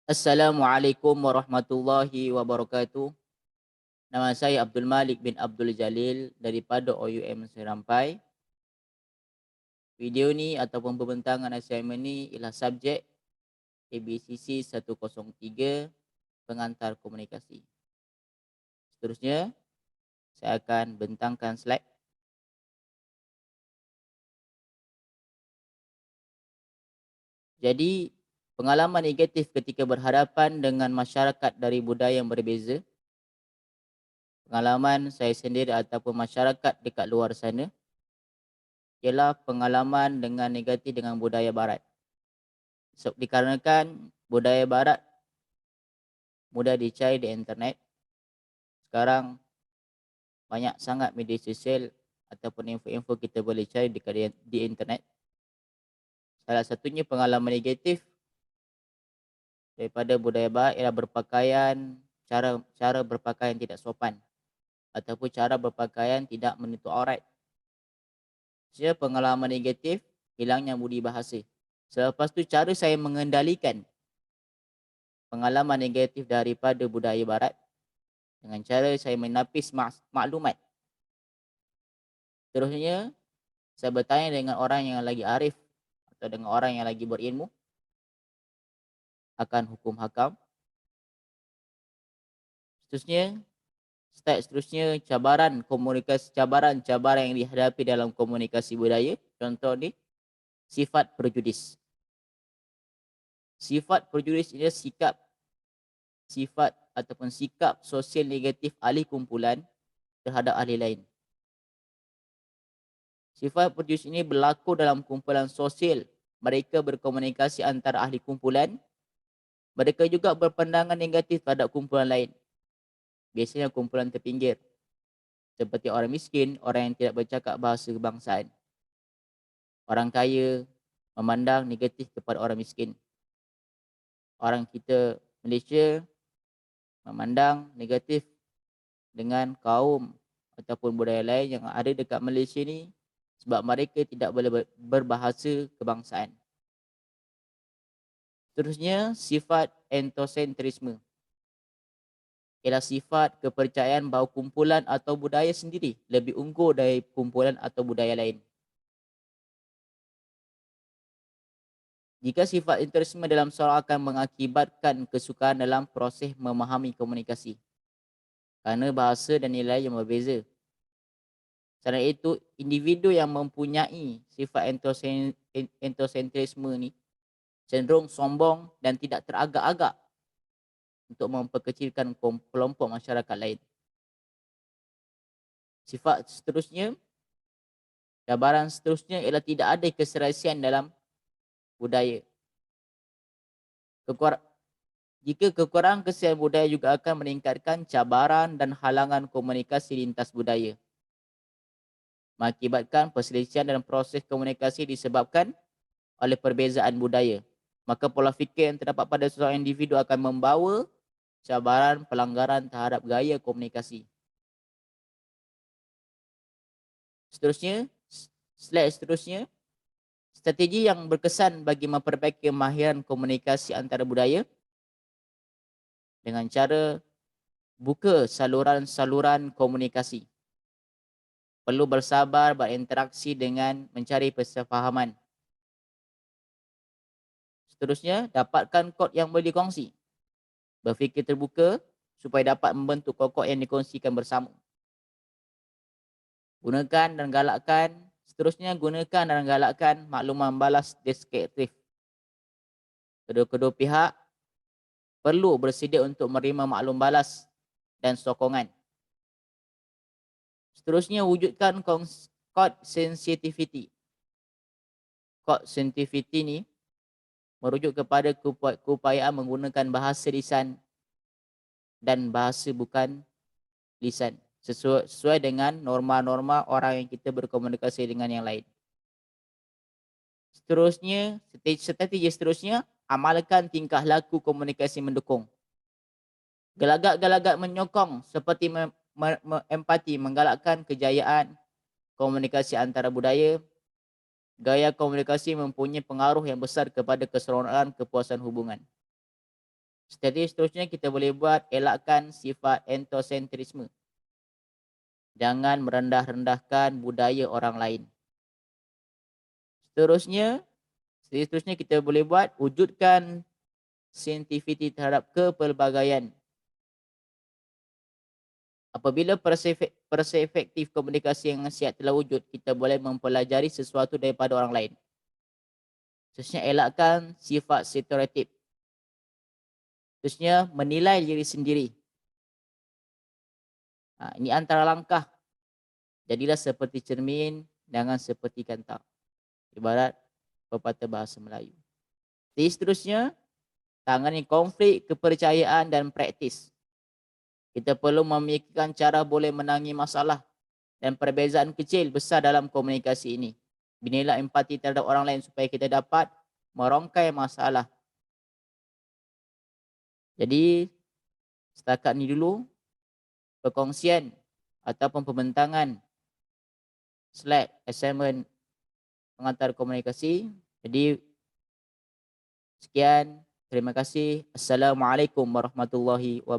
Assalamualaikum warahmatullahi wabarakatuh. Nama saya Abdul Malik bin Abdul Jalil daripada OUM Serampai. Video ni ataupun pembentangan assignment ni ialah subjek ABCC 103 pengantar komunikasi. Seterusnya, saya akan bentangkan slide. Jadi, pengalaman negatif ketika berhadapan dengan masyarakat dari budaya yang berbeza. Pengalaman saya sendiri ataupun masyarakat dekat luar sana ialah pengalaman dengan negatif dengan budaya barat. Dikarenakan budaya barat mudah dicari di internet. Sekarang banyak sangat media sosial ataupun info-info kita boleh cari di internet. Salah satunya pengalaman negatif daripada budaya barat ialah berpakaian, cara berpakaian tidak sopan ataupun cara berpakaian tidak menutup aurat. Pengalaman negatif, hilangnya budi bahasa. Selepas tu cara saya mengendalikan pengalaman negatif daripada budaya barat dengan cara saya menapis maklumat. Seterusnya, saya bertanya dengan orang yang lagi arif atau dengan orang yang lagi berilmu akan hukum hakam. Seterusnya, step seterusnya cabaran komunikasi, cabaran-cabaran yang dihadapi dalam komunikasi budaya. Contoh ni, sifat prejudis. Sifat prejudis ini sifat ataupun sikap sosial negatif ahli kumpulan terhadap ahli lain. Sifat prejudis ini berlaku dalam kumpulan sosial. Mereka berkomunikasi antara ahli kumpulan. Mereka juga berpandangan negatif terhadap kumpulan lain. Biasanya kumpulan terpinggir. Seperti orang miskin, orang yang tidak bercakap bahasa kebangsaan. Orang kaya memandang negatif kepada orang miskin. Orang kita Malaysia memandang negatif dengan kaum ataupun budaya lain yang ada dekat Malaysia ni sebab mereka tidak boleh berbahasa kebangsaan. Seterusnya, sifat entosentrisme ialah sifat kepercayaan bahawa kumpulan atau budaya sendiri lebih unggul dari kumpulan atau budaya lain. Jika sifat entosentrisme dalam soal akan mengakibatkan kesukaran dalam proses memahami komunikasi kerana bahasa dan nilai yang berbeza. Selain itu, individu yang mempunyai sifat entosentrisme ni cenderung sombong dan tidak teragak-agak untuk memperkecilkan kelompok masyarakat lain. Sifat seterusnya, cabaran seterusnya ialah tidak ada keserasian dalam budaya. Jika kekurangan keserasian budaya juga akan meningkatkan cabaran dan halangan komunikasi lintas budaya. Mengakibatkan perselisihan dalam proses komunikasi disebabkan oleh perbezaan budaya. Maka pola fikir yang terdapat pada seseorang individu akan membawa cabaran pelanggaran terhadap gaya komunikasi. Seterusnya, slide seterusnya, strategi yang berkesan bagi memperbaiki kemahiran komunikasi antara budaya dengan cara buka saluran-saluran komunikasi. Perlu bersabar berinteraksi dengan mencari persefahaman. Seterusnya, dapatkan kod yang boleh dikongsi. Berfikir terbuka supaya dapat membentuk kod-kod yang dikongsikan bersama. Gunakan dan galakkan makluman balas deskriptif. Kedua-kedua pihak perlu bersedia untuk menerima maklum balas dan sokongan. Seterusnya, wujudkan kod sensitivity. Kod sensitivity ni merujuk kepada keupayaan menggunakan bahasa lisan dan bahasa bukan lisan sesuai dengan norma-norma orang yang kita berkomunikasi dengan yang lain. Seterusnya, strategi seterusnya, amalkan tingkah laku komunikasi mendukung. Gelagat-gelagat menyokong seperti empati menggalakkan kejayaan komunikasi antara budaya. Gaya komunikasi mempunyai pengaruh yang besar kepada keseronokan kepuasan hubungan. Strategi seterusnya kita boleh buat elakkan sifat entosentrisme. Jangan merendah-rendahkan budaya orang lain. Seterusnya, seterusnya kita boleh buat wujudkan sensitiviti terhadap kepelbagaian. Apabila perspektif komunikasi yang sihat telah wujud, kita boleh mempelajari sesuatu daripada orang lain. Seterusnya, elakkan sifat stereotip. Seterusnya, menilai diri sendiri. Ini antara langkah. Jadilah seperti cermin, jangan seperti katak. Ibarat pepatah bahasa Melayu. Jadi seterusnya, tangani konflik, kepercayaan dan praktis. Kita perlu memikirkan cara boleh menangi masalah dan perbezaan kecil besar dalam komunikasi ini. Binalah empati terhadap orang lain supaya kita dapat merongkai masalah. Jadi setakat ni dulu perkongsian ataupun pembentangan slide assignment pengantar komunikasi. Jadi sekian, terima kasih. Assalamualaikum warahmatullahi wabarakatuh.